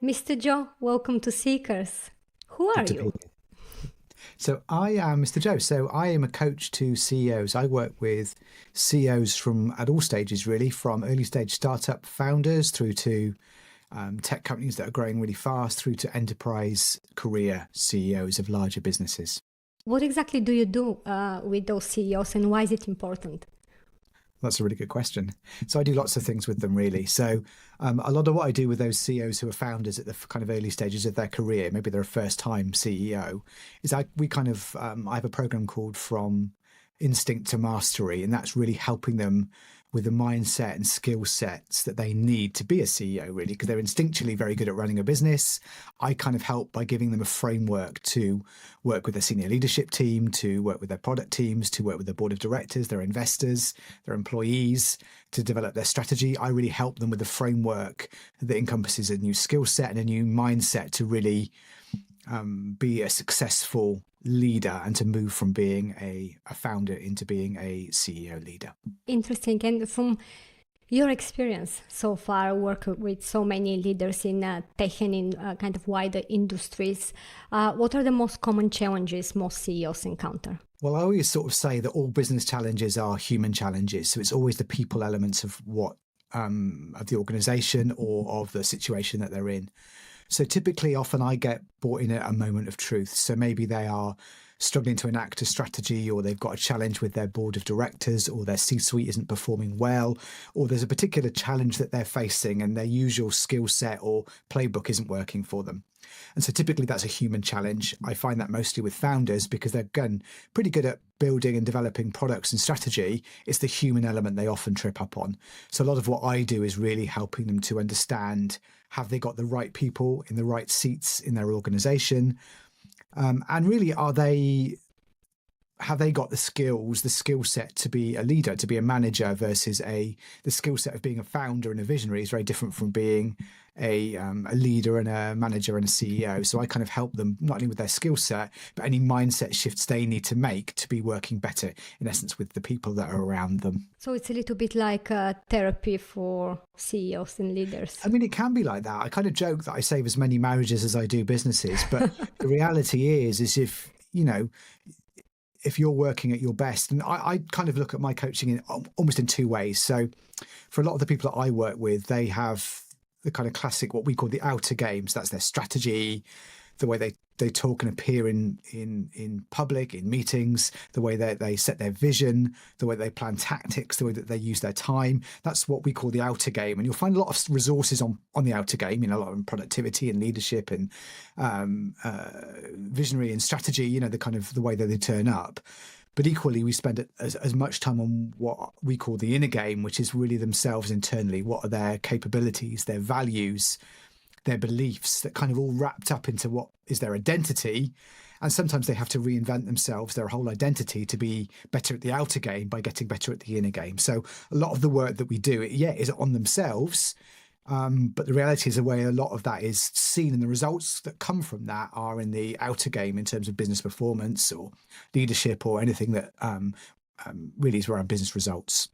Mr. Joe, welcome to Seekers. Who are Good to be you? here. So I am Mr. Joe. So I am a coach to CEOs. I work with CEOs from at all stages, really, from early stage startup founders through to tech companies that are growing really fast, through to enterprise career CEOs of larger businesses. What exactly do you do with those CEOs and why is it important? That's a really good question. So I do lots of things with them, really. So a lot of what I do with those CEOs who are founders at the kind of early stages of their career, maybe they're a first-time CEO, is I have a program called From Instinct to Mastery, and that's really helping them with the mindset and skill sets that they need to be a CEO, really, because they're instinctually very good at running a business. I kind of help by giving them a framework to work with their senior leadership team, to work with their product teams, to work with their board of directors, their investors, their employees, to develop their strategy. I really help them with a framework that encompasses a new skill set and a new mindset to really be a successful leader and to move from being a founder into being a CEO leader. Interesting. And from your experience so far, work with so many leaders in tech and in kind of wider industries, what are the most common challenges most CEOs encounter? Well, I always sort of say that all business challenges are human challenges. So it's always the people elements of of the organization or of the situation that they're in. So typically, often I get brought in at a moment of truth. So maybe they are struggling to enact a strategy, or they've got a challenge with their board of directors, or their C-suite isn't performing well, or there's a particular challenge that they're facing and their usual skill set or playbook isn't working for them. And so typically that's a human challenge. I find that mostly with founders because they're, again, pretty good at building and developing products and strategy. It's the human element they often trip up on. So a lot of what I do is really helping them to understand, have they got the right people in the right seats in their organization? And really, have they got the skills, the skill set to be a leader, to be a manager versus the skill set of being a founder and a visionary is very different from being a leader and a manager and a CEO. So I kind of help them not only with their skill set, but any mindset shifts they need to make to be working better, in essence, with the people that are around them. So it's a little bit like therapy for CEOs and leaders. I mean, it can be like that. I kind of joke that I save as many marriages as I do businesses, but the reality is if you're working at your best, and I kind of look at my coaching in almost in two ways. So for a lot of the people that I work with, they have the kind of classic, what we call the outer games. That's their strategy, the way they talk and appear in public, in meetings, the way that they set their vision, the way they plan tactics, the way that they use their time. That's what we call the outer game. And you'll find a lot of resources on the outer game, a lot of productivity and leadership and visionary and strategy, the way that they turn up. But equally, we spend as much time on what we call the inner game, which is really themselves internally. What are their capabilities, their values, their beliefs, that kind of all wrapped up into what is their identity. And sometimes they have to reinvent themselves, their whole identity, to be better at the outer game by getting better at the inner game. So a lot of the work that we do, is on themselves. But the reality is the way a lot of that is seen, and the results that come from that are in the outer game in terms of business performance or leadership or anything that really is around business results.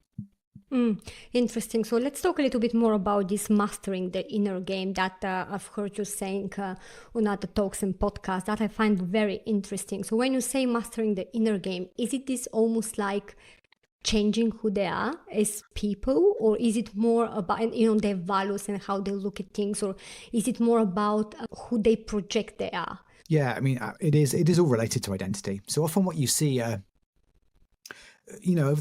Interesting. So let's talk a little bit more about this mastering the inner game that I've heard you saying on other talks and podcasts that I find very interesting. So when you say mastering the inner game, is it this almost like changing who they are as people, or is it more about their values and how they look at things, or is it more about who they project they are? Yeah, I mean, it is all related to identity. So often what you see over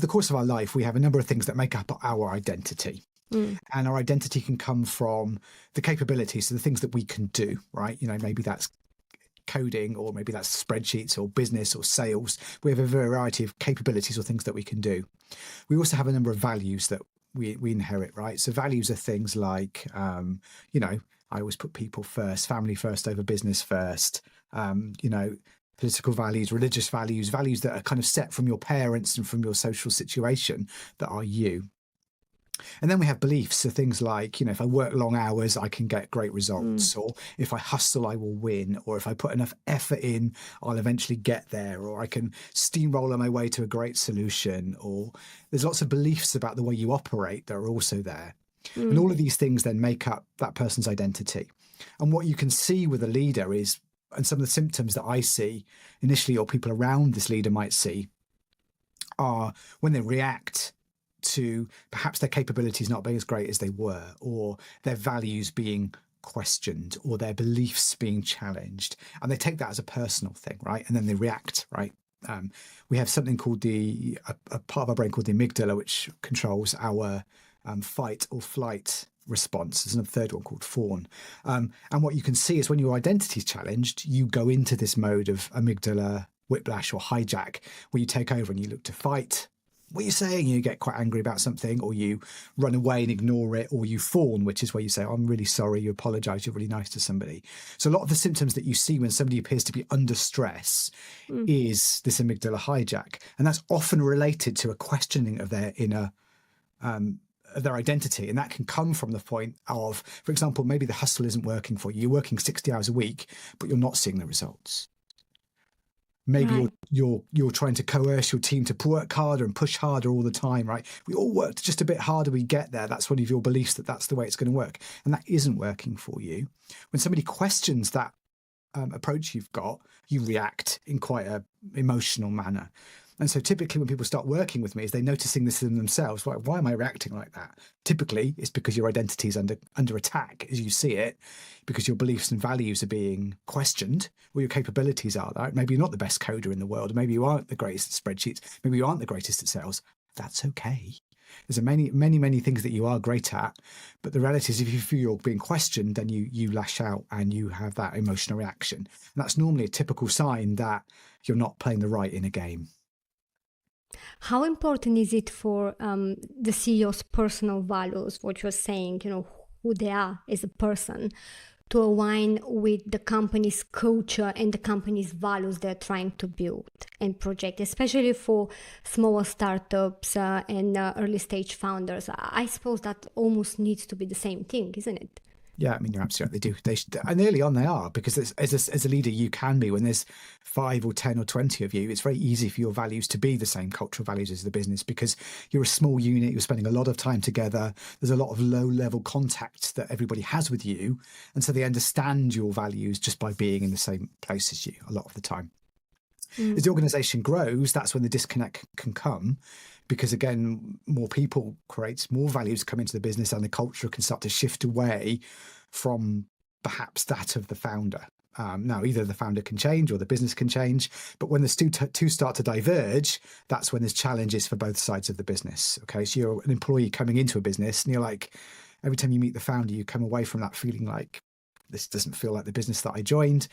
the course of our life, we have a number of things that make up our identity. And our identity can come from the capabilities, so the things that we can do, right? Maybe that's coding, or maybe that's spreadsheets or business or sales. We have a variety of capabilities or things that we can do. We also have a number of values that we inherit, right? So values are things like, I always put people first, family first over business first, political values, religious values, values that are kind of set from your parents and from your social situation that are you. And then we have beliefs, so things like, if I work long hours, I can get great results, or if I hustle, I will win, or if I put enough effort in, I'll eventually get there, or I can steamroller my way to a great solution, or there's lots of beliefs about the way you operate that are also there. And all of these things then make up that person's identity. And what you can see with a leader is, and some of the symptoms that I see initially, or people around this leader might see, are when they react to perhaps their capabilities not being as great as they were, or their values being questioned, or their beliefs being challenged, and they take that as a personal thing, right? And then they react, right? We have something called a part of our brain called the amygdala, which controls our fight or flight response. There's a third one called fawn. And what you can see is when your identity is challenged, you go into this mode of amygdala whiplash or hijack, where you take over and you look to fight what you're saying. You get quite angry about something, or you run away and ignore it, or you fawn, which is where you say, I'm really sorry, you apologize, you're really nice to somebody. So a lot of the symptoms that you see when somebody appears to be under stress is this amygdala hijack. And that's often related to a questioning of their inner of their identity. And that can come from the point of, for example, maybe the hustle isn't working for you. You're working 60 hours a week, but you're not seeing the results. Maybe you're trying to coerce your team to work harder and push harder all the time, right? We all work just a bit harder, we get there. That's one of your beliefs, that that's the way it's going to work. And that isn't working for you. When somebody questions that approach you've got, you react in quite an emotional manner. And so typically when people start working with me, is they're noticing this in themselves. Why am I reacting like that? Typically, it's because your identity is under attack as you see it, because your beliefs and values are being questioned, or your capabilities are that. Maybe you're not the best coder in the world. Maybe you aren't the greatest at spreadsheets. Maybe you aren't the greatest at sales. That's okay. There's many things that you are great at. But the reality is, if you feel you're being questioned, then you lash out and you have that emotional reaction. And that's normally a typical sign that you're not playing the right inner game. How important is it for the CEO's personal values, what you're saying, who they are as a person, to align with the company's culture and the company's values they're trying to build and project, especially for smaller startups and early stage founders? I suppose that almost needs to be the same thing, isn't it? Yeah, I mean, you're absolutely right. They do. And early on they are, because as a leader, you can be, when there's 5 or 10 or 20 of you, it's very easy for your values to be the same cultural values as the business, because you're a small unit, you're spending a lot of time together. There's a lot of low level contact that everybody has with you. And so they understand your values just by being in the same place as you a lot of the time. As the organization grows, that's when the disconnect can come, because again, more people creates more values come into the business, and the culture can start to shift away from perhaps that of the founder. Now, either the founder can change or the business can change, but when the two start to diverge, that's when there's challenges for both sides of the business. Okay, so you're an employee coming into a business, and you're like, every time you meet the founder, you come away from that feeling like, this doesn't feel like the business that I joined.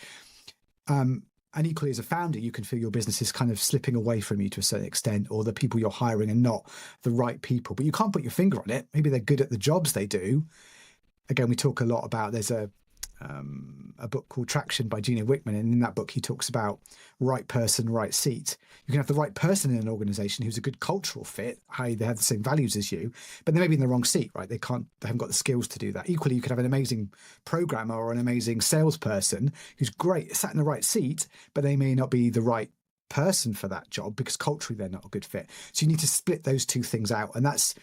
And equally, as a founder, you can feel your business is kind of slipping away from you to a certain extent, or the people you're hiring are not the right people, but you can't put your finger on it. Maybe they're good at the jobs they do. Again, we talk a lot about, there's a book called Traction by Gino Wickman. And in that book, he talks about right person, right seat. You can have the right person in an organization who's a good cultural fit, they have the same values as you, but they may be in the wrong seat, right? They haven't got the skills to do that. Equally, you could have an amazing programmer or an amazing salesperson who's great, sat in the right seat, but they may not be the right person for that job because culturally they're not a good fit. So you need to split those two things out. And that's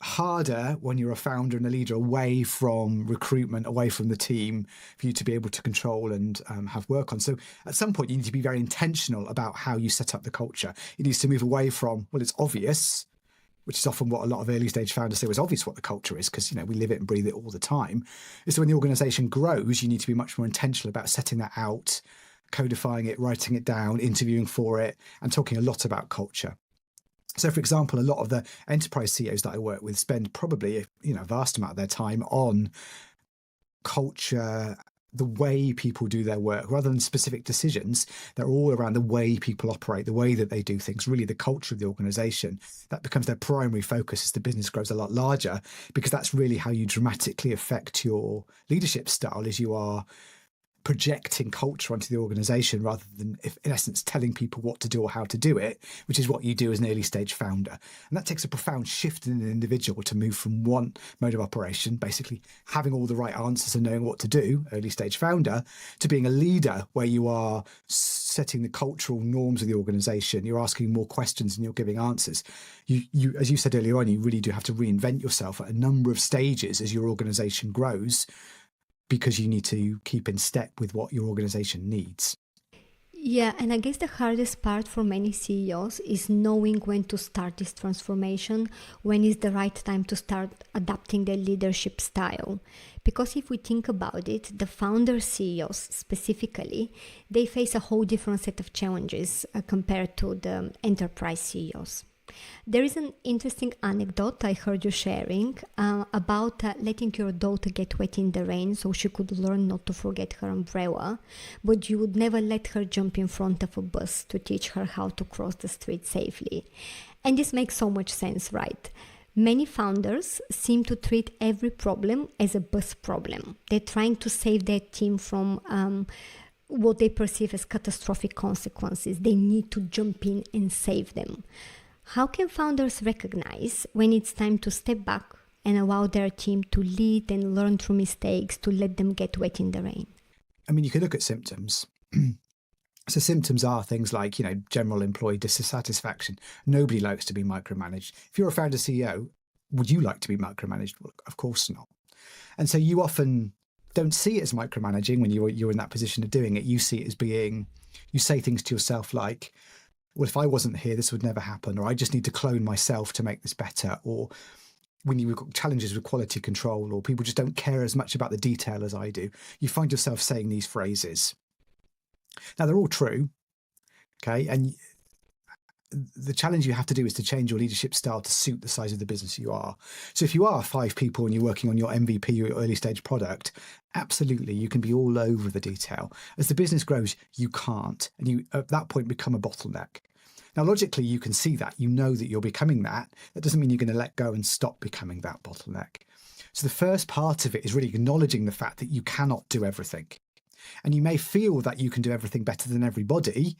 harder when you're a founder and a leader away from recruitment, away from the team, for you to be able to control and have work on. So at some point, you need to be very intentional about how you set up the culture. It needs to move away from, well, it's obvious, which is often what a lot of early stage founders say, was obvious what the culture is, because we live it and breathe it all the time. So when the organization grows, you need to be much more intentional about setting that out, codifying it, writing it down, interviewing for it, and talking a lot about culture. So, for example, a lot of the enterprise CEOs that I work with spend probably a vast amount of their time on culture, the way people do their work, rather than specific decisions. They're all around the way people operate, the way that they do things, really the culture of the organization. That becomes their primary focus as the business grows a lot larger, because that's really how you dramatically affect your leadership style, as you are projecting culture onto the organization rather than, in essence, telling people what to do or how to do it, which is what you do as an early stage founder. And that takes a profound shift in an individual to move from one mode of operation, basically having all the right answers and knowing what to do, early stage founder, to being a leader where you are setting the cultural norms of the organization. You're asking more questions and you're giving answers. You, as you said earlier on, you really do have to reinvent yourself at a number of stages as your organization grows, because you need to keep in step with what your organization needs. Yeah, and I guess the hardest part for many CEOs is knowing when to start this transformation, when is the right time to start adapting their leadership style. Because if we think about it, the founder CEOs specifically, they face a whole different set of challenges compared to the enterprise CEOs. There is an interesting anecdote I heard you sharing about letting your daughter get wet in the rain so she could learn not to forget her umbrella, but you would never let her jump in front of a bus to teach her how to cross the street safely. And this makes so much sense, right? Many founders seem to treat every problem as a bus problem. They're trying to save their team from what they perceive as catastrophic consequences. They need to jump in and save them. How can founders recognize when it's time to step back and allow their team to lead and learn through mistakes, to let them get wet in the rain? I mean, you can look at symptoms. So symptoms are things like, general employee dissatisfaction. Nobody likes to be micromanaged. If you're a founder CEO, would you like to be micromanaged? Well, of course not. And so you often don't see it as micromanaging when you're in that position of doing it. You see it as you say things to yourself like, well, if I wasn't here, this would never happen, or I just need to clone myself to make this better, or when you've got challenges with quality control, or people just don't care as much about the detail as I do, you find yourself saying these phrases. Now, they're all true, okay? And the challenge you have to do is to change your leadership style to suit the size of the business you are. So if you are 5 people and you're working on your MVP, your early stage product, absolutely, you can be all over the detail. As the business grows, you can't. And you, at that point, become a bottleneck. Now, logically, you can see that. You know that you're becoming that. That doesn't mean you're going to let go and stop becoming that bottleneck. So the first part of it is really acknowledging the fact that you cannot do everything. And you may feel that you can do everything better than everybody.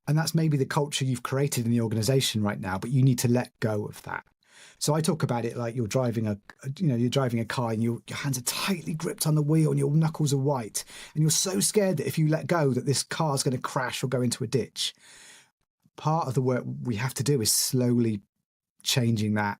And that's maybe the culture you've created in the organization right now, but you need to let go of that. So I talk about it like you're driving a car and your hands are tightly gripped on the wheel and your knuckles are white. And you're so scared that if you let go that this car's going to crash or go into a ditch. Part of the work we have to do is slowly changing that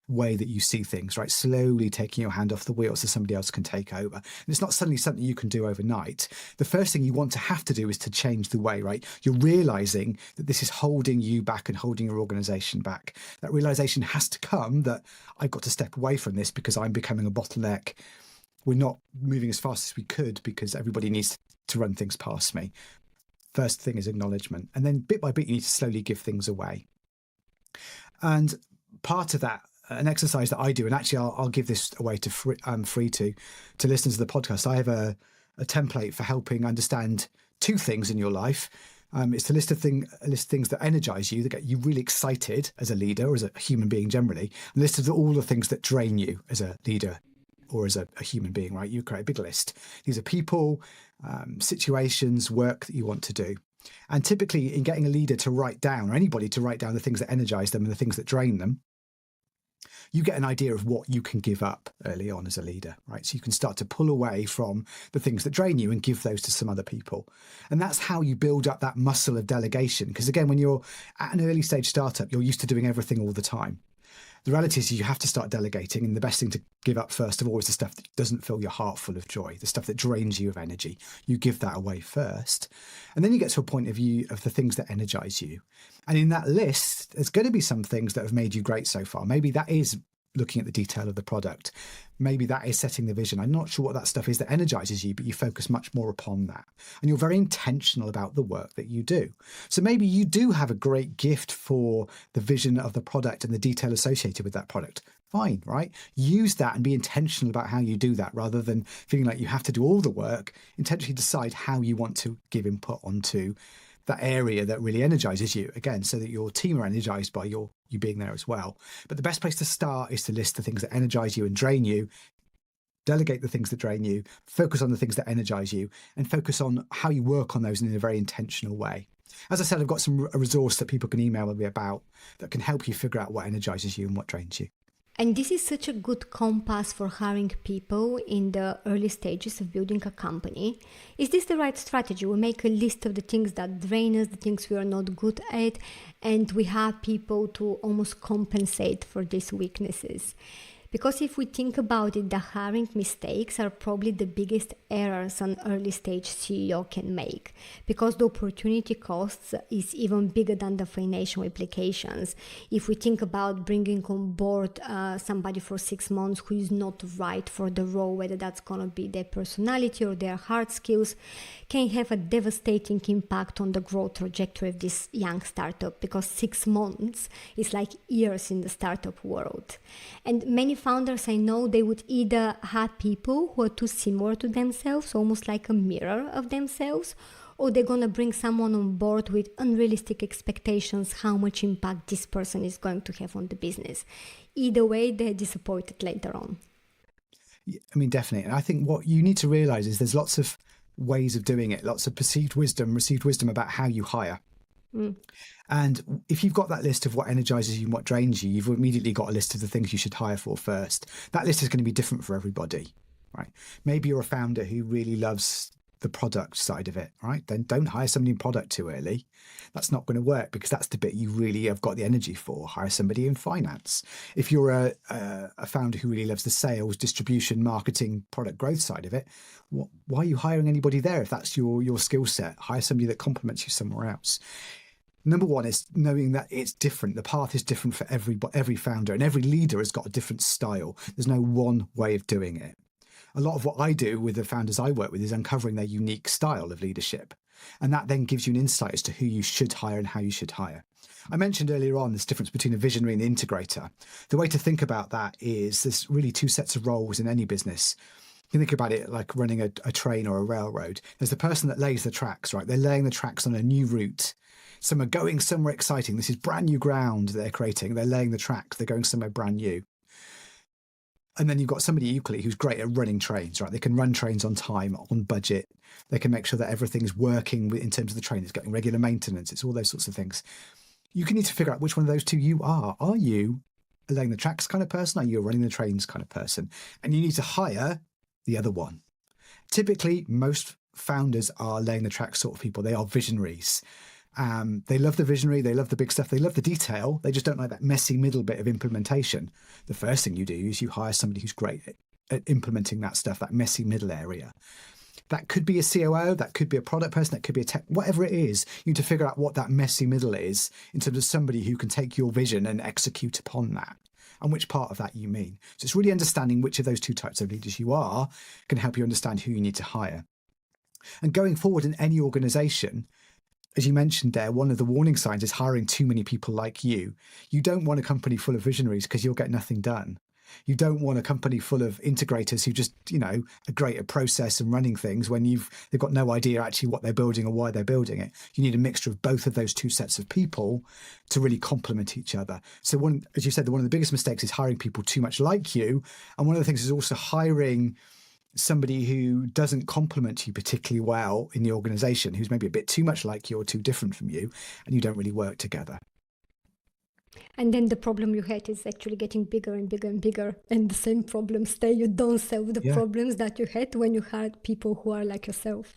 way that you see things, right? Slowly taking your hand off the wheel so somebody else can take over. And it's not suddenly something you can do overnight. The first thing you want to have to do is to change the way, right? You're realizing that this is holding you back and holding your organization back. That realization has to come that I've got to step away from this because I'm becoming a bottleneck. We're not moving as fast as we could because everybody needs to run things past me. First thing is acknowledgement. And then bit by bit, you need to slowly give things away. And part of that, an exercise that I do, and actually I'll give this away to free to listeners of the podcast. I have a template for helping understand 2 things in your life. It's to list things that energize you, that get you really excited as a leader or as a human being generally, and list of all the things that drain you as a leader or as a human being, right? You create a big list. These are people, situations, work that you want to do. And typically in getting a leader to write down, or anybody to write down the things that energize them and the things that drain them, you get an idea of what you can give up early on as a leader, right? So you can start to pull away from the things that drain you and give those to some other people. And that's how you build up that muscle of delegation. Because again, when you're at an early stage startup, you're used to doing everything all the time. The reality is you have to start delegating, and the best thing to give up first of all is the stuff that doesn't fill your heart full of joy, the stuff that drains you of energy. You give that away first, and then you get to a point of view of the things that energize you. And in that list, there's going to be some things that have made you great so far. Maybe that is looking at the detail of the product. Maybe that is setting the vision. I'm not sure what that stuff is that energizes you, but you focus much more upon that. And you're very intentional about the work that you do. So maybe you do have a great gift for the vision of the product and the detail associated with that product. Fine, right? Use that and be intentional about how you do that rather than feeling like you have to do all the work. Intentionally decide how you want to give input onto that area that really energizes you, again, so that your team are energized by you being there as well. But the best place to start is to list the things that energize you and drain you, delegate the things that drain you, focus on the things that energize you, and focus on how you work on those in a very intentional way. As I said, I've got a resource that people can email me about that can help you figure out what energizes you and what drains you. And this is such a good compass for hiring people in the early stages of building a company. Is this the right strategy? We make a list of the things that drain us, the things we are not good at, and we have people to almost compensate for these weaknesses. Because if we think about it, the hiring mistakes are probably the biggest errors an early stage CEO can make, because the opportunity costs is even bigger than the financial implications. If we think about bringing on board somebody for 6 months who is not right for the role, whether that's going to be their personality or their hard skills, can have a devastating impact on the growth trajectory of this young startup, because 6 months is like years in the startup world. And many founders I know, they would either have people who are too similar to themselves, almost like a mirror of themselves, or they're going to bring someone on board with unrealistic expectations how much impact this person is going to have on the business. Either way, they're disappointed later on. I mean, definitely. And I think what you need to realize is there's lots of ways of doing it, lots of received wisdom about how you hire. And if you've got that list of what energizes you and what drains you, you've immediately got a list of the things you should hire for first. That list is going to be different for everybody, right? Maybe you're a founder who really loves the product side of it, right? Then don't hire somebody in product too early. That's not going to work, because that's the bit you really have got the energy for. Hire somebody in finance. If you're a founder who really loves the sales, distribution, marketing, product growth side of it, why are you hiring anybody there if that's your skill set? Hire somebody that complements you somewhere else. Number one is knowing that it's different. The path is different for every founder, and every leader has got a different style. There's no one way of doing it. A lot of what I do with the founders I work with is uncovering their unique style of leadership. And that then gives you an insight as to who you should hire and how you should hire. I mentioned earlier on this difference between a visionary and an integrator. The way to think about that is there's really two sets of roles in any business. You can think about it like running a train or a railroad. There's the person that lays the tracks, right? They're laying the tracks on a new route. Some are going somewhere exciting. This is brand new ground they're creating. They're laying the tracks. They're going somewhere brand new. And then you've got somebody equally who's great at running trains, right? They can run trains on time, on budget. They can make sure that everything's working in terms of the train. It's getting regular maintenance. It's all those sorts of things. You can need to figure out which one of those two you are. Are you a laying the tracks kind of person? Are you a running the trains kind of person? And you need to hire the other one. Typically, most founders are laying the tracks sort of people. They are visionaries. They love the visionary, they love the big stuff, they love the detail, they just don't like that messy middle bit of implementation. The first thing you do is you hire somebody who's great at implementing that stuff, that messy middle area. That could be a COO, that could be a product person, that could be a tech, whatever it is. You need to figure out what that messy middle is in terms of somebody who can take your vision and execute upon that, and which part of that you mean. So it's really understanding which of those two types of leaders you are can help you understand who you need to hire. And going forward in any organization, as you mentioned there, one of the warning signs is hiring too many people like you. You don't want a company full of visionaries because you'll get nothing done. You don't want a company full of integrators who just, are great at process and running things when they've got no idea actually what they're building or why they're building it. You need a mixture of both of those two sets of people to really complement each other. So as you said, one of the biggest mistakes is hiring people too much like you. And one of the things is also hiring somebody who doesn't complement you particularly well in the organization, who's maybe a bit too much like you or too different from you, and you don't really work together. And then the problem you had is actually getting bigger and bigger and bigger, and the same problems stay. You don't solve the problems that you had when you hired people who are like yourself.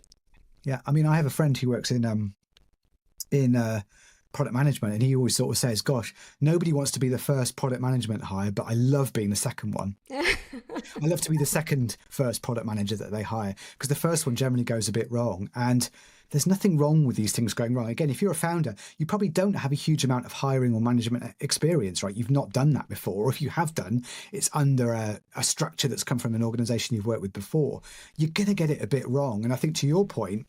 Yeah, I mean, I have a friend who works in product management, and he always sort of says, gosh, nobody wants to be the first product management hire, but I love being the second one. I love to be the second first product manager that they hire, because the first one generally goes a bit wrong. And there's nothing wrong with these things going wrong. Again, if you're a founder, you probably don't have a huge amount of hiring or management experience, right? You've not done that before. Or if you have done, it's under a structure that's come from an organization you've worked with before. You're going to get it a bit wrong. And I think to your point,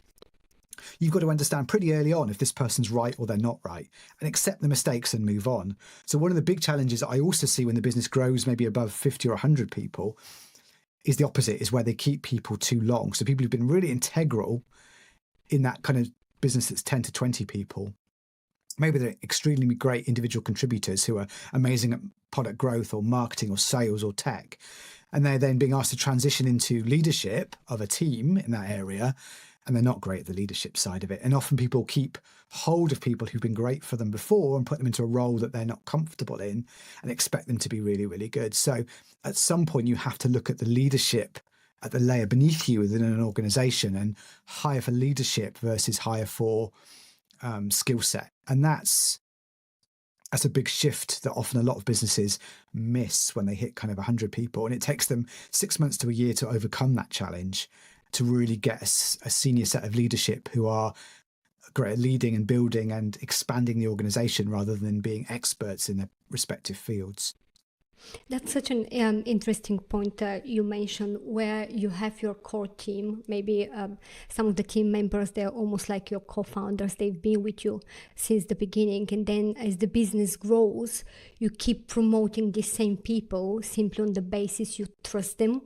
you've got to understand pretty early on if this person's right or they're not right, and accept the mistakes and move on. So one of the big challenges I also see when the business grows maybe above 50 or 100 people is the opposite, is where they keep people too long. So people who've been really integral in that kind of business that's 10 to 20 people, maybe they're extremely great individual contributors who are amazing at product growth or marketing or sales or tech, and they're then being asked to transition into leadership of a team in that area, and they're not great at the leadership side of it. And often people keep hold of people who've been great for them before and put them into a role that they're not comfortable in and expect them to be really, really good. So at some point you have to look at the leadership at the layer beneath you within an organization and hire for leadership versus hire for skill set. And that's That's a big shift that often a lot of businesses miss when they hit kind of 100 people. And it takes them 6 months to a year to overcome that challenge, to really get a senior set of leadership who are great at leading and building and expanding the organization rather than being experts in their respective fields. That's such an interesting point you mentioned, where you have your core team. Maybe some of the team members, they're almost like your co-founders. They've been with you since the beginning. And then as the business grows, you keep promoting these same people simply on the basis you trust them.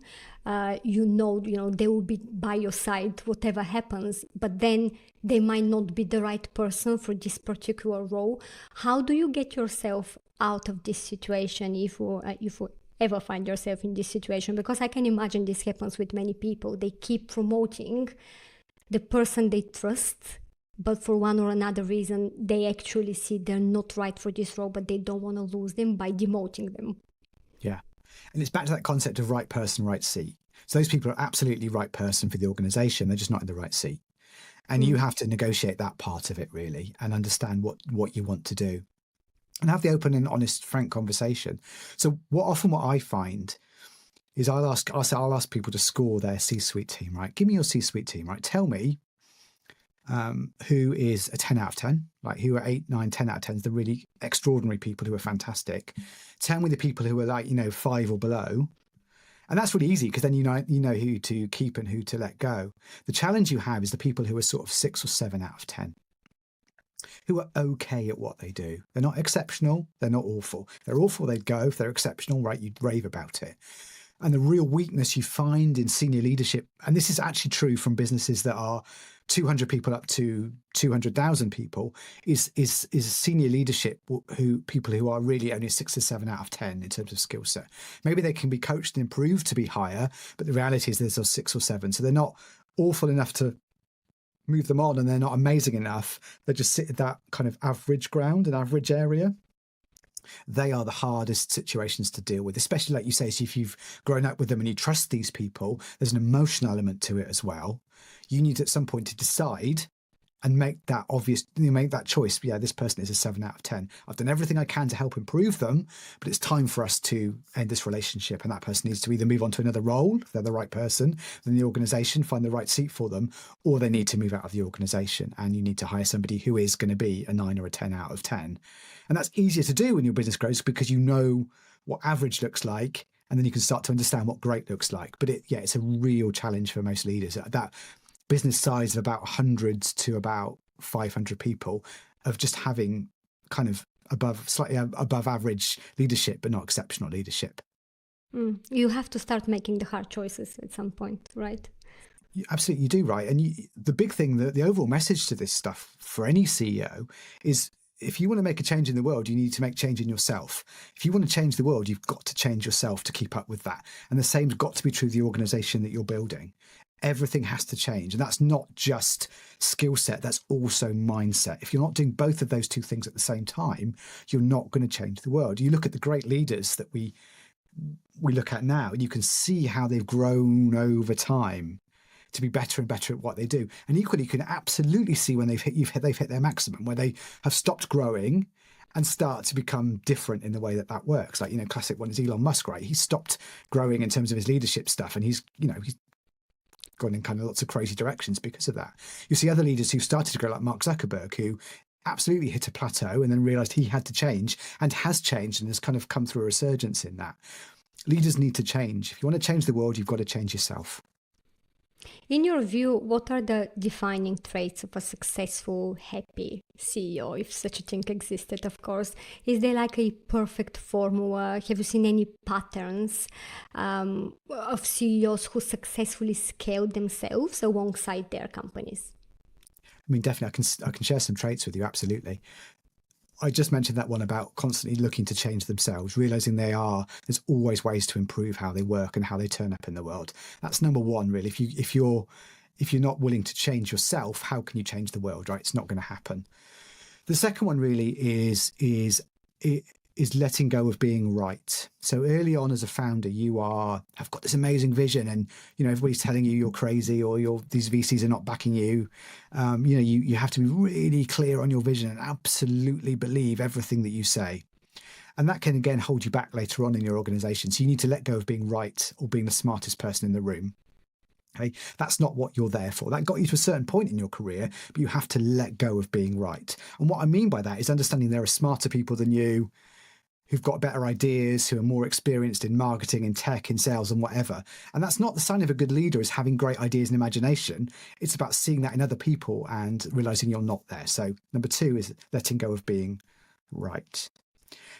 You know, they will be by your side, whatever happens, but then they might not be the right person for this particular role. How do you get yourself out of this situation if you ever find yourself in this situation? Because I can imagine this happens with many people. They keep promoting the person they trust, but for one or another reason, they actually see they're not right for this role, but they don't want to lose them by demoting them. Yeah. And it's back to that concept of right person, right seat. So those people are absolutely right person for the organization. They're just not in the right seat. And you have to negotiate that part of it, really, and understand what you want to do and have the open and honest, frank conversation. So what I find is I'll ask people to score their C-suite team, right? Give me your C-suite team, right? Tell me who is a 10 out of 10, like who are 8, 9, 10 out of 10s, the really extraordinary people who are fantastic. Tell me the people who are like, 5 or below. And that's really easy because then you know who to keep and who to let go. The challenge you have is the people who are sort of 6 or 7 out of 10, who are okay at what they do. They're not exceptional. They're not awful. If they're awful, they'd go. If they're exceptional, right, you'd rave about it. And the real weakness you find in senior leadership, and this is actually true from businesses that are 200 people up to 200,000 people, is senior leadership people who are really only 6 or 7 out of 10 in terms of skill set. Maybe they can be coached and improved to be higher, but the reality is there's 6 or 7. So they're not awful enough to move them on, and they're not amazing enough. They just sit at that kind of average ground and average area. They are the hardest situations to deal with, especially like you say, so if you've grown up with them and you trust these people, there's an emotional element to it as well. You need at some point to decide and make that obvious, make that choice. Yeah, this person is a 7 out of 10. I've done everything I can to help improve them, but it's time for us to end this relationship. And that person needs to either move on to another role, if they're the right person, then the organization, find the right seat for them, or they need to move out of the organization. And you need to hire somebody who is going to be a 9 or a 10 out of 10. And that's easier to do when your business grows because you know what average looks like, and then you can start to understand what great looks like. But it's a real challenge for most leaders. That business size of about 100 to about 500 people, of just having kind of slightly above average leadership, but not exceptional leadership. You have to start making the hard choices at some point, right? Absolutely, you do, right? And the big thing, the overall message to this stuff for any CEO is, if you want to make a change in the world, you need to make change in yourself. If you want to change the world, you've got to change yourself to keep up with that. And the same's got to be true of the organization that you're building. Everything has to change. And that's not just skill set, that's also mindset. If you're not doing both of those two things at the same time, you're not going to change the world. You look at the great leaders that we look at now, and you can see how they've grown over time to be better and better at what they do. And equally, you can absolutely see when they've hit their maximum, where they have stopped growing and start to become different in the way that works. Like, classic one is Elon Musk, right? He stopped growing in terms of his leadership stuff, and he's gone in kind of lots of crazy directions because of that. You see other leaders who started to grow, like Mark Zuckerberg, who absolutely hit a plateau and then realized he had to change, and has changed, and has kind of come through a resurgence in that. Leaders need to change. If you want to change the world, you've got to change yourself. In your view, what are the defining traits of a successful, happy CEO, if such a thing existed, of course? Is there like a perfect formula? Have you seen any patterns of CEOs who successfully scaled themselves alongside their companies? I mean, definitely, I can share some traits with you, absolutely. I just mentioned that one about constantly looking to change themselves, realizing there's always ways to improve how they work and how they turn up in the world. That's number one, really. If you're not willing to change yourself, how can you change the world, right? It's not going to happen. The second one really is is letting go of being right. So early on as a founder, have got this amazing vision, and everybody's telling you you're crazy, or these VCs are not backing you. You have to be really clear on your vision and absolutely believe everything that you say. And that can again hold you back later on in your organization. So you need to let go of being right or being the smartest person in the room. Okay, that's not what you're there for. That got you to a certain point in your career, but you have to let go of being right. And what I mean by that is understanding there are smarter people than you, who've got better ideas, who are more experienced in marketing, in tech, in sales, and whatever. And that's not the sign of a good leader, is having great ideas and imagination. It's about seeing that in other people and realizing you're not there. So number 2 is letting go of being right.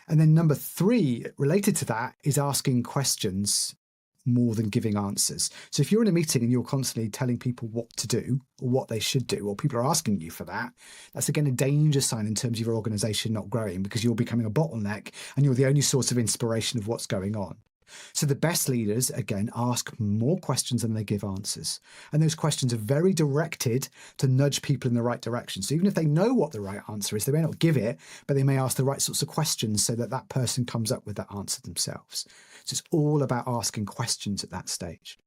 And then number 3, related to that, is asking questions more than giving answers. So if you're in a meeting and you're constantly telling people what to do or what they should do, or people are asking you for that, that's again a danger sign in terms of your organization not growing, because you're becoming a bottleneck and you're the only source of inspiration of what's going on. So the best leaders, again, ask more questions than they give answers. And those questions are very directed to nudge people in the right direction. So even if they know what the right answer is, they may not give it, but they may ask the right sorts of questions so that that person comes up with that answer themselves. So it's all about asking questions at that stage.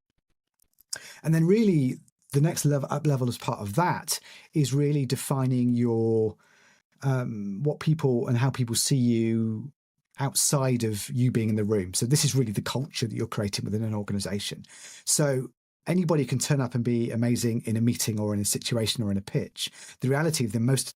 And then really the next level as part of that is really defining your what people and how people see you outside of you being in the room. So this is really the culture that you're creating within an organization. So anybody can turn up and be amazing in a meeting or in a situation or in a pitch. The reality of the most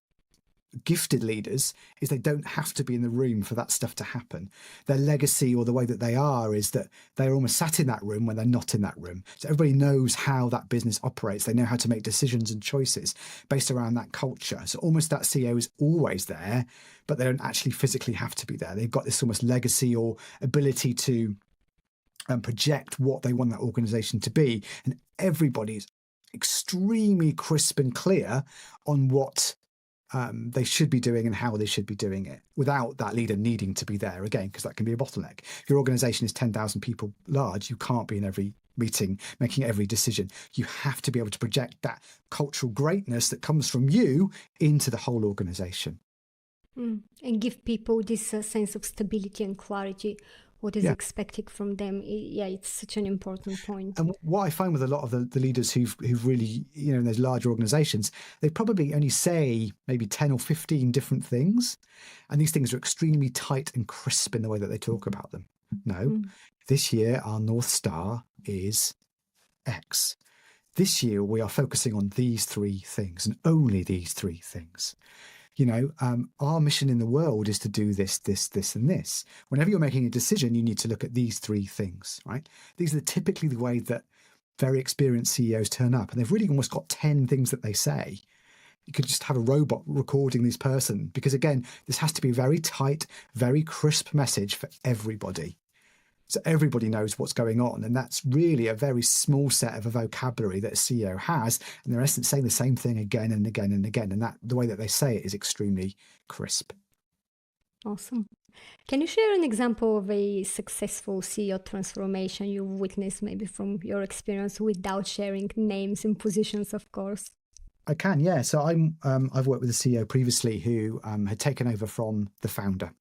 gifted leaders is they don't have to be in the room for that stuff to happen. Their legacy, or the way that they are, is that they're almost sat in that room when they're not in that room. So everybody knows how that business operates. They know how to make decisions and choices based around that culture. So almost that CEO is always there, but they don't actually physically have to be there. They've got this almost legacy or ability to project what they want that organization to be. And everybody's extremely crisp and clear on what they should be doing and how they should be doing it, without that leader needing to be there again, because that can be a bottleneck. If your organization is 10,000 people large, you can't be in every meeting making every decision. You have to be able to project that cultural greatness that comes from you into the whole organization. And give people this sense of stability and clarity, what is expected from them. It's such an important point. And what I find with a lot of the leaders who've really, in those large organizations, they probably only say maybe 10 or 15 different things. And these things are extremely tight and crisp in the way that they talk about them. No, this year our North Star is X. This year we are focusing on these 3 things and only these 3 things. Our mission in the world is to do this, this, this, and this. Whenever you're making a decision, you need to look at these 3 things, right? These are typically the way that very experienced CEOs turn up, and they've really almost got 10 things that they say. You could just have a robot recording this person, because again, this has to be a very tight, very crisp message for everybody. So everybody knows what's going on. And that's really a very small set of a vocabulary that a CEO has. And they're in essence saying the same thing again and again and again. And that the way that they say it is extremely crisp. Awesome. Can you share an example of a successful CEO transformation you've witnessed, maybe from your experience, without sharing names and positions, of course? I can, yeah. So I've worked with a CEO previously who had taken over from the founder.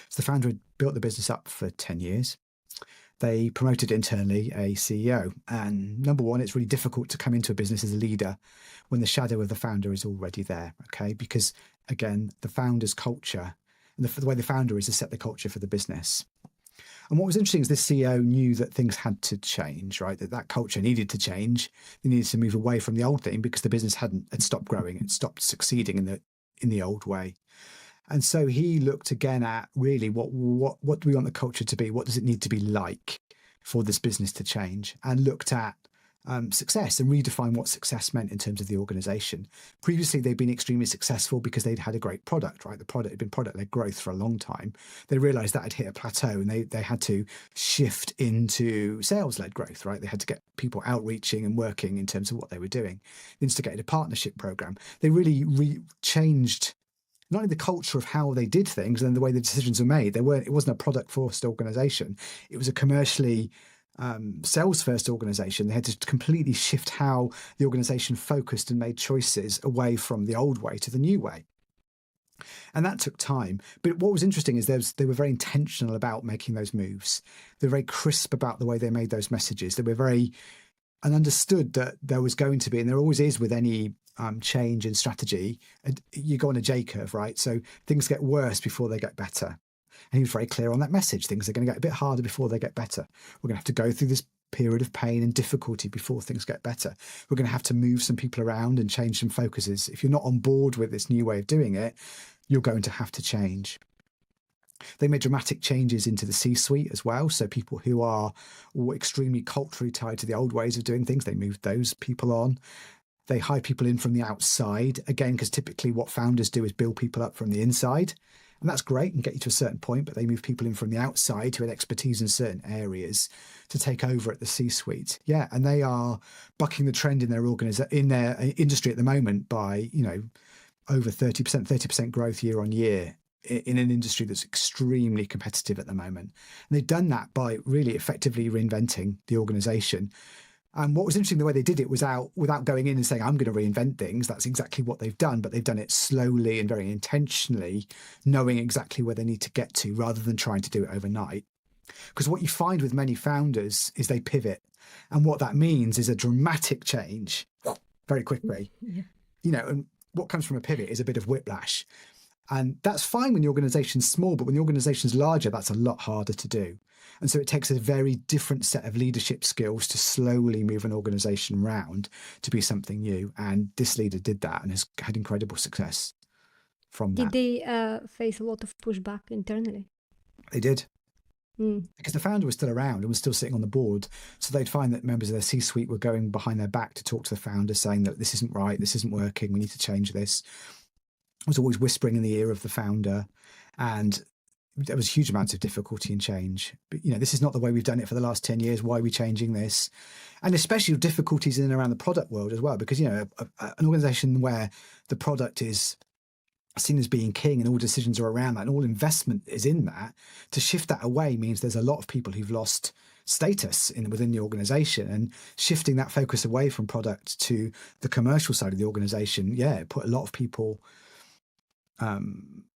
So the founder had built the business up for 10 years. They promoted internally a CEO. And number one, it's really difficult to come into a business as a leader when the shadow of the founder is already there, okay? Because again, the founder's culture and the way the founder is to set the culture for the business. And what was interesting is this CEO knew that things had to change, right? That culture needed to change. They needed to move away from the old thing because the business had stopped growing. It stopped succeeding in the old way. And so he looked again at really what do we want the culture to be? What does it need to be like for this business to change? And looked at success and redefined what success meant in terms of the organization. Previously, they'd been extremely successful because they'd had a great product, right? The product had been product-led growth for a long time. They realized that had hit a plateau and they had to shift into sales-led growth, right? They had to get people outreaching and working in terms of what they were doing. They instigated a partnership program. They really changed not only the culture of how they did things and the way the decisions were made. It wasn't a product-first organization. It was a commercially sales-first organization. They had to completely shift how the organization focused and made choices away from the old way to the new way. And that took time. But what was interesting is they were very intentional about making those moves. They were very crisp about the way they made those messages. They were very, and understood that there was going to be, and there always is with any change in strategy, you go on a J curve, right? So things get worse before they get better. And he was very clear on that message. Things are going to get a bit harder before they get better. We're going to have to go through this period of pain and difficulty before things get better. We're going to have to move some people around and change some focuses. If you're not on board with this new way of doing it, you're going to have to change. They made dramatic changes into the C-suite as well. So people who are extremely culturally tied to the old ways of doing things, they moved those people on. They hired people in from the outside, again, because typically what founders do is build people up from the inside. And that's great and get you to a certain point, but they move people in from the outside who had expertise in certain areas to take over at the C-suite. Yeah, and they are bucking the trend in their industry at the moment by, over 30% growth year on year in an industry that's extremely competitive at the moment. And they've done that by really effectively reinventing the organization. And what was interesting, the way they did it was without going in and saying, I'm going to reinvent things. That's exactly what they've done, but they've done it slowly and very intentionally, knowing exactly where they need to get to rather than trying to do it overnight. Because what you find with many founders is they pivot. And what that means is a dramatic change very quickly. Yeah. And what comes from a pivot is a bit of whiplash. And that's fine when the organization's small, but when the organization's larger, that's a lot harder to do. And so it takes a very different set of leadership skills to slowly move an organization around to be something new. And this leader did that and has had incredible success from that. Did they face a lot of pushback internally? They did. Because the founder was still around and was still sitting on the board. So they'd find that members of their C-suite were going behind their back to talk to the founder, saying that this isn't right, this isn't working, we need to change this. I was always whispering in the ear of the founder, and there was huge amounts of difficulty and change. But, this is not the way we've done it for the last 10 years. Why are we changing this? And especially difficulties in and around the product world as well, because, an organization where the product is seen as being king and all decisions are around that and all investment is in that, to shift that away means there's a lot of people who've lost status within the organization, and shifting that focus away from product to the commercial side of the organization, it put a lot of people,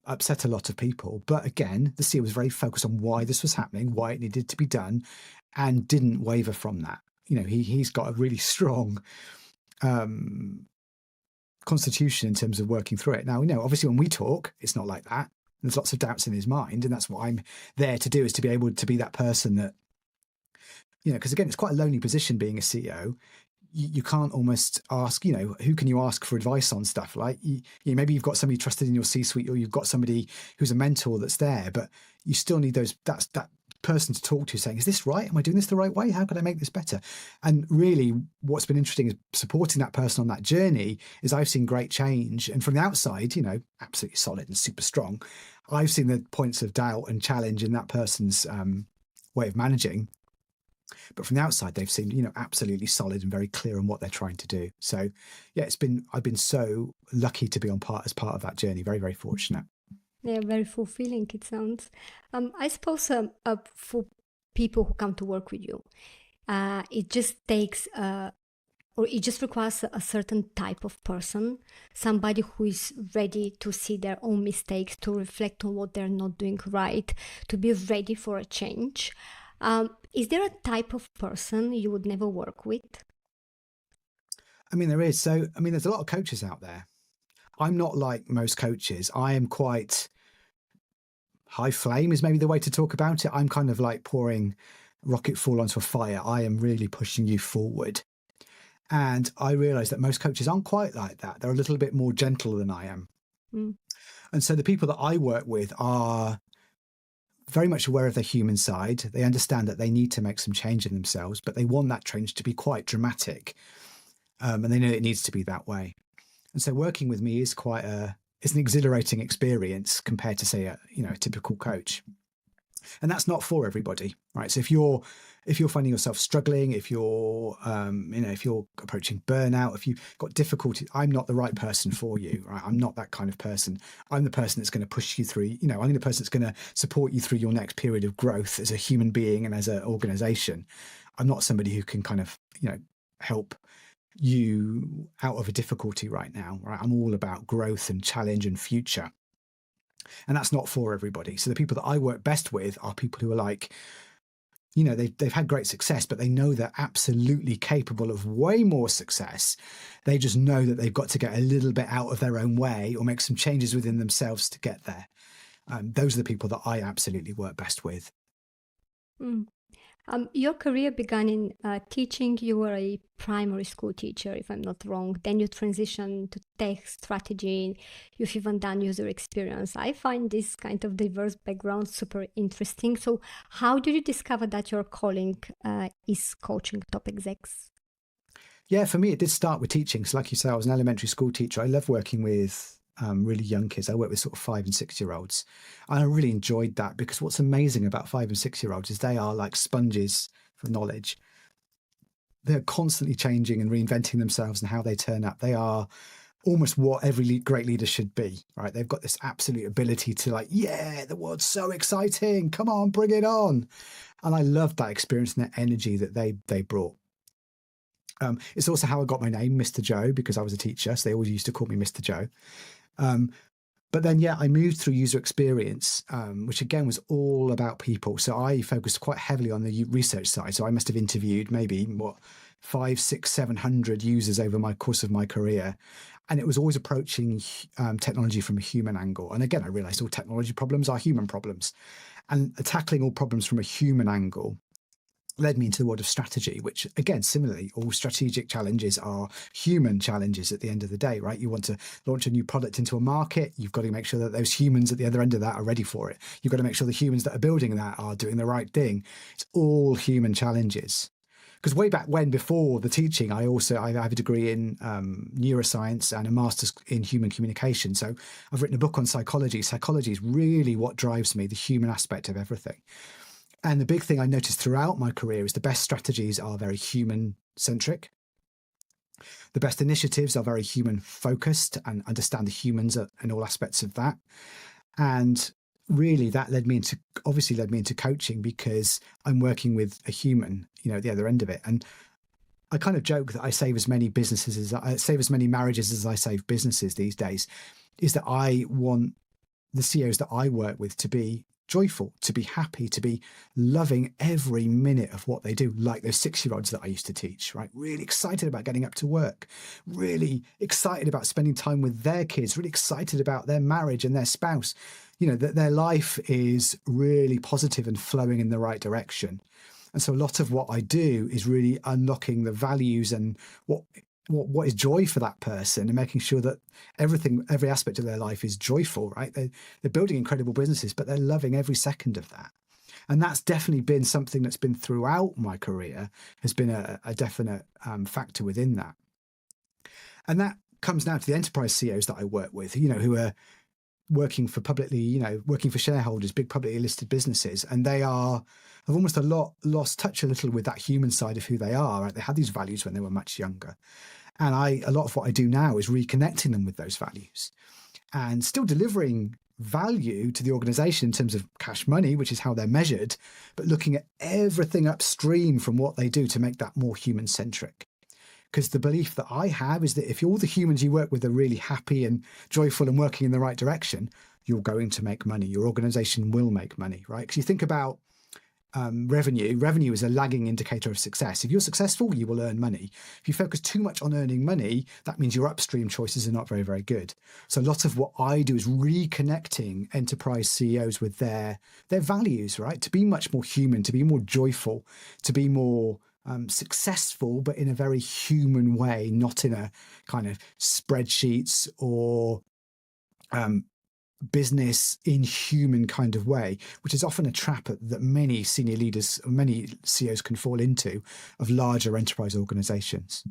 upset a lot of people. But again, the CEO was very focused on why this was happening, why it needed to be done, and didn't waver from that. He's got a really strong constitution in terms of working through it. Now, obviously when we talk, it's not like that. There's lots of doubts in his mind, and that's what I'm there to do, is to be able to be that person that, because again, it's quite a lonely position being a CEO. You can't almost ask, who can you ask for advice on stuff? Like, maybe you've got somebody trusted in your C-suite, or you've got somebody who's a mentor that's there, but you still need that person to talk to, saying, is this right? Am I doing this the right way? How can I make this better? And really what's been interesting is supporting that person on that journey. Is I've seen great change, and from the outside, absolutely solid and super strong. I've seen the points of doubt and challenge in that person's way of managing. But from the outside, they've seemed, absolutely solid and very clear on what they're trying to do. So, I've been so lucky to be as part of that journey. Very, very fortunate. Yeah, very fulfilling, it sounds. I suppose for people who come to work with you, it just takes, or it just requires a certain type of person, somebody who is ready to see their own mistakes, to reflect on what they're not doing right, to be ready for a change. Is there a type of person you would never work with? There is. So, there's a lot of coaches out there. I'm not like most coaches. I am quite high flame is maybe the way to talk about it. I'm kind of like pouring rocket fuel onto a fire. I am really pushing you forward. And I realize that most coaches aren't quite like that. They're a little bit more gentle than I am. And so the people that I work with are very much aware of their human side. They understand that they need to make some change in themselves, but they want that change to be quite dramatic. And they know it needs to be that way. And so working with me is it's an exhilarating experience compared to, say, a typical coach. And that's not for everybody, right? So if you're finding yourself struggling, if you're approaching burnout, if you've got difficulty, I'm not the right person for you, right? I'm not that kind of person. I'm the person that's going to push you through, I'm the person that's going to support you through your next period of growth as a human being and as an organization. I'm not somebody who can kind of, help you out of a difficulty right now, right? I'm all about growth and challenge and future. And that's not for everybody. So the people that I work best with are people who are like, they've had great success, but they know they're absolutely capable of way more success. They just know that they've got to get a little bit out of their own way or make some changes within themselves to get there. Those are the people that I absolutely work best with. Mm. Your career began in teaching. You were a primary school teacher, if I'm not wrong. Then you transitioned to tech strategy. You've even done user experience. I find this kind of diverse background super interesting. So how did you discover that your calling is coaching top execs? Yeah, for me, it did start with teaching. So like you say, I was an elementary school teacher. I love working with really young kids. I work with sort of 5 and 6 year olds. And I really enjoyed that because what's amazing about 5 and 6 year olds is they are like sponges for knowledge. They're constantly changing and reinventing themselves and how they turn up. They are almost what every great leader should be, right? They've got this absolute ability to like, yeah, the world's so exciting. Come on, bring it on. And I loved that experience and that energy that they brought. It's also how I got my name, Mr. Joe, because I was a teacher. So they always used to call me Mr. Joe. But then, I moved through user experience, which again was all about people. So I focused quite heavily on the research side. So I must have interviewed maybe 500, 600, 700 users over my course of my career. And it was always approaching technology from a human angle. And again, I realized all technology problems are human problems. And tackling all problems from a human angle led me into the world of strategy, which again, similarly, all strategic challenges are human challenges at the end of the day, right? You want to launch a new product into a market. You've got to make sure that those humans at the other end of that are ready for it. You've got to make sure the humans that are building that are doing the right thing. It's all human challenges. Because way back when, before the teaching, I have a degree in neuroscience and a master's in human communication. So I've written a book on psychology. Psychology is really what drives me, the human aspect of everything. And the big thing I noticed throughout my career is the best strategies are very human-centric. The best initiatives are very human-focused and understand the humans and all aspects of that. And really that led me into coaching because I'm working with a human, at the other end of it. And I kind of joke that I save as many marriages as I save businesses these days, is that I want the CEOs that I work with to be joyful, to be happy, to be loving every minute of what they do, like those 6-year-olds that I used to teach, right? Really excited about getting up to work, really excited about spending time with their kids, really excited about their marriage and their spouse, that their life is really positive and flowing in the right direction. And so a lot of what I do is really unlocking the values and what is joy for that person and making sure that every aspect of their life is joyful, right? They're building incredible businesses, but they're loving every second of that. And that's definitely been something that's been throughout my career, has been a definite factor within that. And that comes now to the enterprise CEOs that I work with, who are working for working for shareholders, big publicly listed businesses. And they have almost lost touch a little with that human side of who they are, right? They had these values when they were much younger. And a lot of what I do now is reconnecting them with those values and still delivering value to the organization in terms of cash money, which is how they're measured, but looking at everything upstream from what they do to make that more human centric. Because the belief that I have is that if all the humans you work with are really happy and joyful and working in the right direction, you're going to make money. Your organization will make money, right? Because you think about revenue. Revenue is a lagging indicator of success. If you're successful, you will earn money. If you focus too much on earning money, that means your upstream choices are not very, very good. So a lot of what I do is reconnecting enterprise CEOs with their values, right? To be much more human, to be more joyful, to be more successful, but in a very human way, not in a kind of spreadsheets or business in human kind of way, which is often a trap that many senior leaders, many CEOs can fall into of larger enterprise organizations.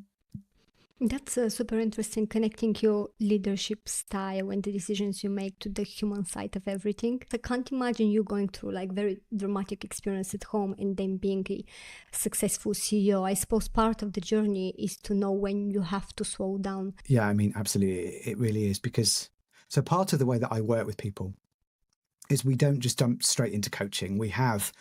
That's super interesting, connecting your leadership style and the decisions you make to the human side of everything. I can't imagine you going through like very dramatic experience at home and then being a successful CEO. I suppose part of the journey is to know when you have to slow down. Yeah, I mean, absolutely. It really is, because so part of the way that I work with people is we don't just jump straight into coaching. We have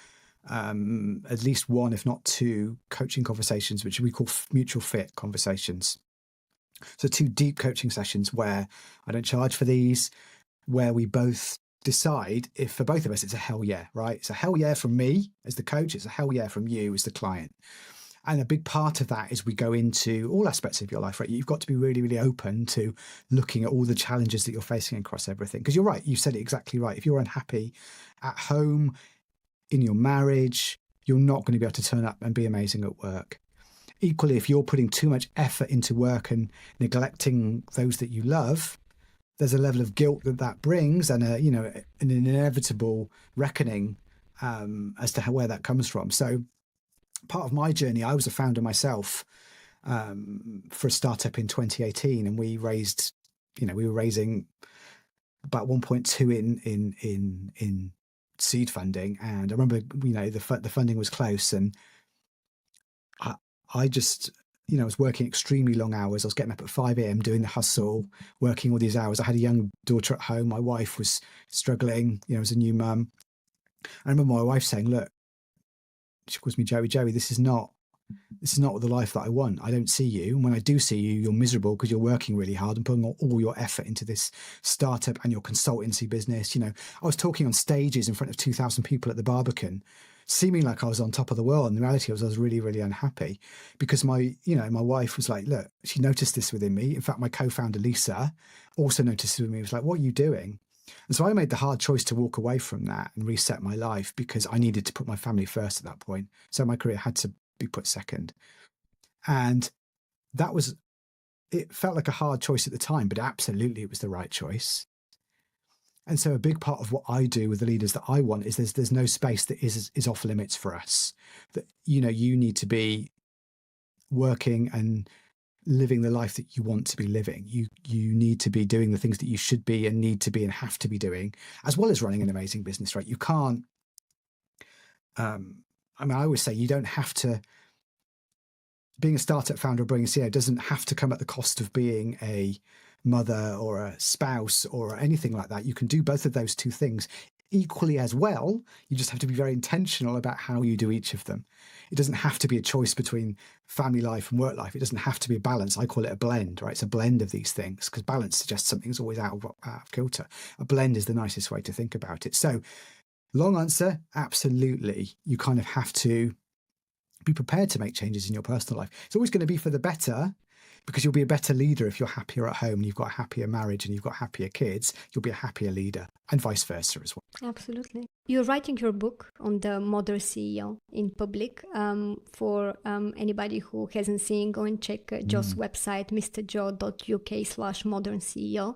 at least one, if not two, coaching conversations, which we call mutual fit conversations. So 2 deep coaching sessions where I don't charge for these, where we both decide if for both of us it's a hell yeah, right? It's a hell yeah from me as the coach, it's a hell yeah from you as the client. And a big part of that is we go into all aspects of your life, right? You've got to be really, really open to looking at all the challenges that you're facing across everything. Because you're right, you said it exactly right. If you're unhappy at home, in your marriage, you're not going to be able to turn up and be amazing at work. Equally, if you're putting too much effort into work and neglecting those that you love, there's a level of guilt that brings, and an inevitable reckoning as to where that comes from. So part of my journey, I was a founder myself for a startup in 2018, and we were raising about 1.2 in seed funding. And I remember, the funding was close, and I just, I was working extremely long hours. I was getting up at 5 a.m. doing the hustle, working all these hours. I had a young daughter at home. My wife was struggling, as a new mum. I remember my wife saying, look, she calls me Joey, this is not the life that I want. I don't see you. And when I do see you, you're miserable because you're working really hard and putting all your effort into this startup and your consultancy business. I was talking on stages in front of 2,000 people at the Barbican, seeming like I was on top of the world. And the reality was I was really, really unhappy because my wife was like, look, she noticed this within me. In fact, my co-founder, Lisa, also noticed it with me. It was like, what are you doing? And so I made the hard choice to walk away from that and reset my life because I needed to put my family first at that point. So my career had to be put second. And it felt like a hard choice at the time, but absolutely it was the right choice. And so a big part of what I do with the leaders that I want is there's no space that is off limits for us. That, you need to be working and living the life that you want to be living. You need to be doing the things that you should be and need to be and have to be doing, as well as running an amazing business, right? You can't, I always say you don't have to, being a startup founder or being a CEO doesn't have to come at the cost of being a mother or a spouse or anything like that. You can do both of those two things equally as well. You just have to be very intentional about how you do each of them. It doesn't have to be a choice between family life and work life. It doesn't have to be a balance. I call it a blend, right? It's a blend of these things because balance suggests something's always out of kilter. A blend is the nicest way to think about it. So long answer, absolutely. You kind of have to be prepared to make changes in your personal life. It's always going to be for the better, because you'll be a better leader if you're happier at home and you've got a happier marriage and you've got happier kids. You'll be a happier leader, and vice versa as well. Absolutely. You're writing your book on the modern CEO in public. For anybody who hasn't seen, go and check Joe's website, mrjoe.uk/modern CEO.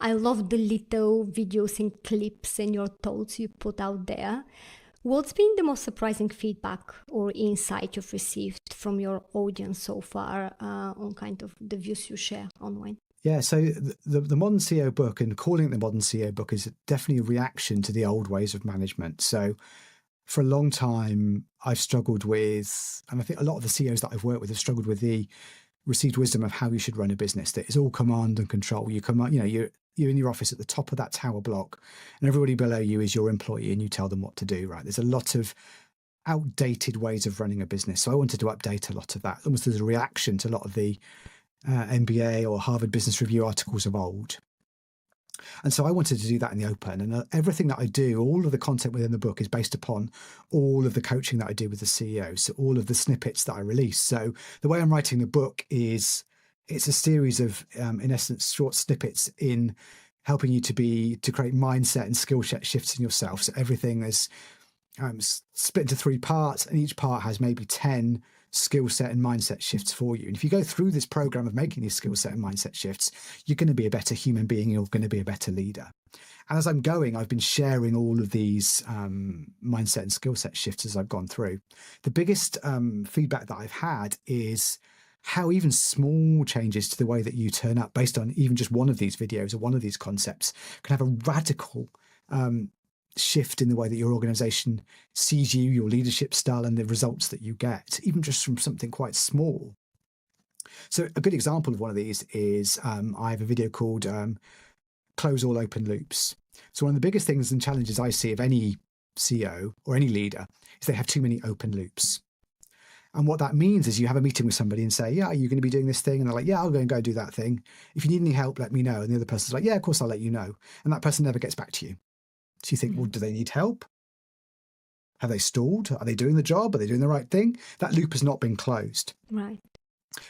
I love the little videos and clips and your thoughts you put out there. What's been the most surprising feedback or insight you've received from your audience so far on kind of the views you share online? Yeah, so the Modern CEO book, and calling it the Modern CEO book, is definitely a reaction to the old ways of management. So for a long time, I've struggled with, and I think a lot of the CEOs that I've worked with have struggled with the received wisdom of how you should run a business. That is all command and control. You're in your office at the top of that tower block, and everybody below you is your employee, and you tell them what to do, right? There's a lot of outdated ways of running a business. So I wanted to update a lot of that, almost as a reaction to a lot of the MBA or Harvard Business Review articles of old. And so I wanted to do that in the open. And everything that I do, all of the content within the book is based upon all of the coaching that I do with the CEO. So all of the snippets that I release. So the way I'm writing the book is it's a series of, in essence, short snippets in helping you to create mindset and skill set shifts in yourself. So everything is split into 3 parts, and each part has maybe 10 skill set and mindset shifts for you. And if you go through this program of making these skill set and mindset shifts, you're going to be a better human being. You're going to be a better leader. And as I'm going, I've been sharing all of these mindset and skill set shifts as I've gone through. The biggest feedback that I've had is how even small changes to the way that you turn up based on even just one of these videos or one of these concepts can have a radical shift in the way that your organization sees you, your leadership style, and the results that you get, even just from something quite small. So a good example of one of these is I have a video called Close All Open Loops. So one of the biggest things and challenges I see of any CEO or any leader is they have too many open loops. And what that means is you have a meeting with somebody and say, yeah, are you going to be doing this thing? And they're like, yeah, I'll go and do that thing. If you need any help, let me know. And the other person's like, yeah, of course, I'll let you know. And that person never gets back to you. So you think, well, do they need help? Have they stalled? Are they doing the job? Are they doing the right thing? That loop has not been closed. Right.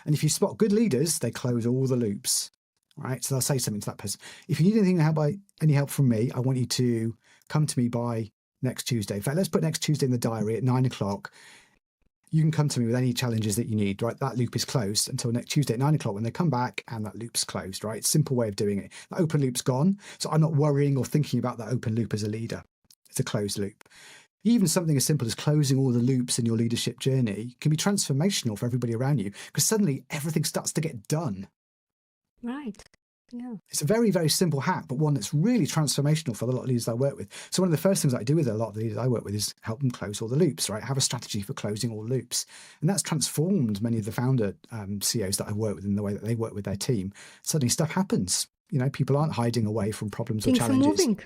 And if you spot good leaders, they close all the loops, right? So they'll say something to that person. If you need any help from me, I want you to come to me by next Tuesday. In fact, let's put next Tuesday in the diary at 9:00. You can come to me with any challenges that you need, right? That loop is closed until next Tuesday at 9:00 when they come back, and that loop's closed, right? Simple way of doing it. The open loop's gone. So I'm not worrying or thinking about that open loop as a leader. It's a closed loop. Even something as simple as closing all the loops in your leadership journey can be transformational for everybody around you, because suddenly everything starts to get done. Right. Yeah. It's a very, very simple hack, but one that's really transformational for a lot of leaders I work with. So one of the first things I do with a lot of the leaders I work with is help them close all the loops, right? Have a strategy for closing all loops. And that's transformed many of the founder CEOs that I work with in the way that they work with their team. Suddenly stuff happens. People aren't hiding away from problems or challenges. Things are moving.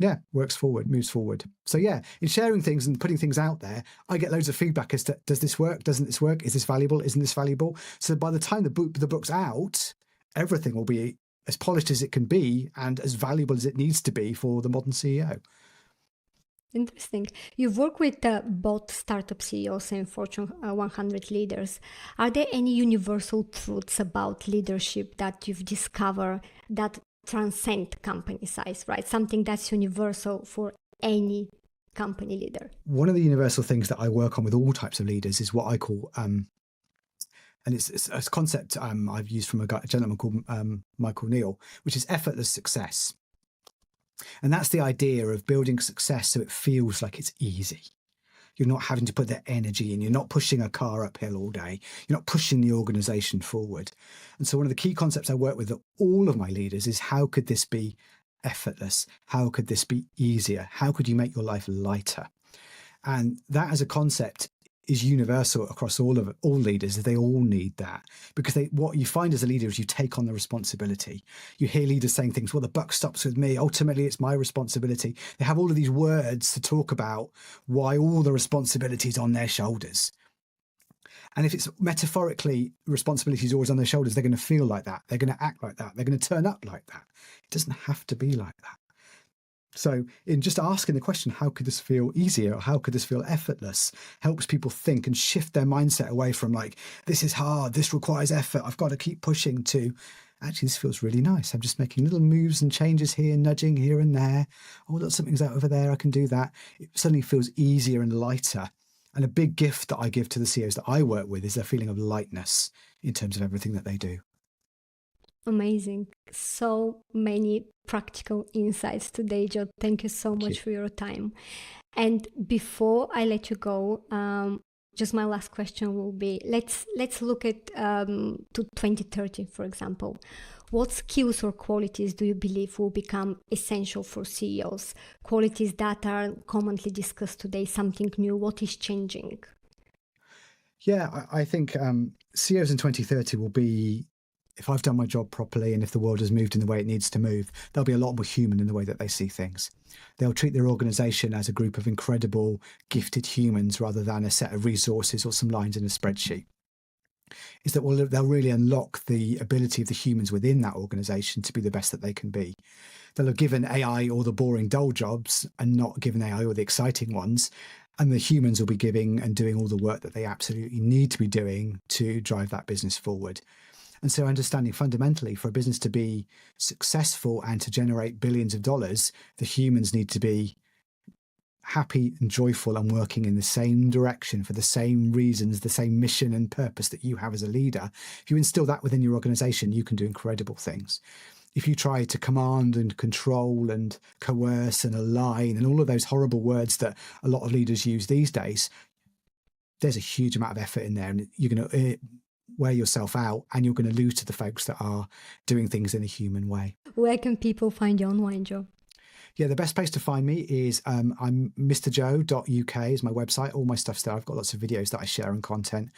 Yeah, works forward, moves forward. So yeah, in sharing things and putting things out there, I get loads of feedback as to, does this work? Doesn't this work? Is this valuable? Isn't this valuable? So by the time the book's out, everything will be as polished as it can be and as valuable as it needs to be for the modern CEO. Interesting. You've worked with both startup CEOs and Fortune 100 leaders. Are there any universal truths about leadership that you've discovered that transcend company size, right? Something that's universal for any company leader. One of the universal things that I work on with all types of leaders is what I call, and it's a concept I've used from a gentleman called Michael Neal, which is effortless success. And that's the idea of building success so it feels like it's easy. You're not having to put that energy in. You're not pushing a car uphill all day. You're not pushing the organization forward. And so one of the key concepts I work with all of my leaders is, how could this be effortless? How could this be easier? How could you make your life lighter? And that as a concept is universal across all leaders. They all need that, because what you find as a leader is you take on the responsibility. You hear leaders saying things, well, the buck stops with me. Ultimately, it's my responsibility. They have all of these words to talk about why all the responsibility is on their shoulders. And if it's metaphorically responsibility is always on their shoulders, they're going to feel like that. They're going to act like that. They're going to turn up like that. It doesn't have to be like that. So in just asking the question, how could this feel easier? Or how could this feel effortless? Helps people think and shift their mindset away from like, this is hard, this requires effort, I've got to keep pushing, to actually, this feels really nice. I'm just making little moves and changes here, nudging here and there. Oh, look, something's out over there, I can do that. It suddenly feels easier and lighter. And a big gift that I give to the CEOs that I work with is their feeling of lightness in terms of everything that they do. Amazing. So many practical insights today, Joe. Thank you so much for your time. And before I let you go, just my last question will be, let's look at to 2030, for example. What skills or qualities do you believe will become essential for CEOs? Qualities that are commonly discussed today, something new, what is changing? Yeah, I think CEOs in 2030 will be, if I've done my job properly and if the world has moved in the way it needs to move, they'll be a lot more human in the way that they see things. They'll treat their organization as a group of incredible, gifted humans rather than a set of resources or some lines in a spreadsheet. Is that they'll really unlock the ability of the humans within that organization to be the best that they can be. They'll have given AI all the boring, dull jobs and not given AI all the exciting ones. And the humans will be giving and doing all the work that they absolutely need to be doing to drive that business forward. And so understanding fundamentally, for a business to be successful and to generate billions of dollars, the humans need to be happy and joyful and working in the same direction for the same reasons, the same mission and purpose that you have as a leader. If you instill that within your organization, you can do incredible things. If you try to command and control and coerce and align and all of those horrible words that a lot of leaders use these days, there's a huge amount of effort in there, and you're going to wear yourself out, and you're going to lose to the folks that are doing things in a human way. Where can people find you online, Joe? Yeah, the best place to find me is I'm mrjoe.uk is my website. All my stuff's there. I've got lots of videos that I share and content.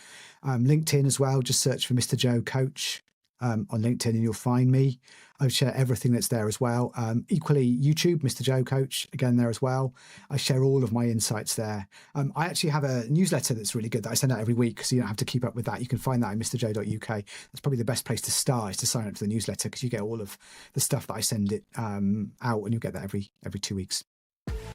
LinkedIn as well. Just search for Mr. Joe Coach on LinkedIn and you'll find me. I share everything that's there as well. Equally, YouTube, Mr. Joe Coach, again there as well. I share all of my insights there. I actually have a newsletter that's really good that I send out every week, so you don't have to keep up with that. You can find that at mrjoe.uk. That's probably the best place to start, is to sign up to the newsletter, because you get all of the stuff that I send it out, and you get that every 2 weeks.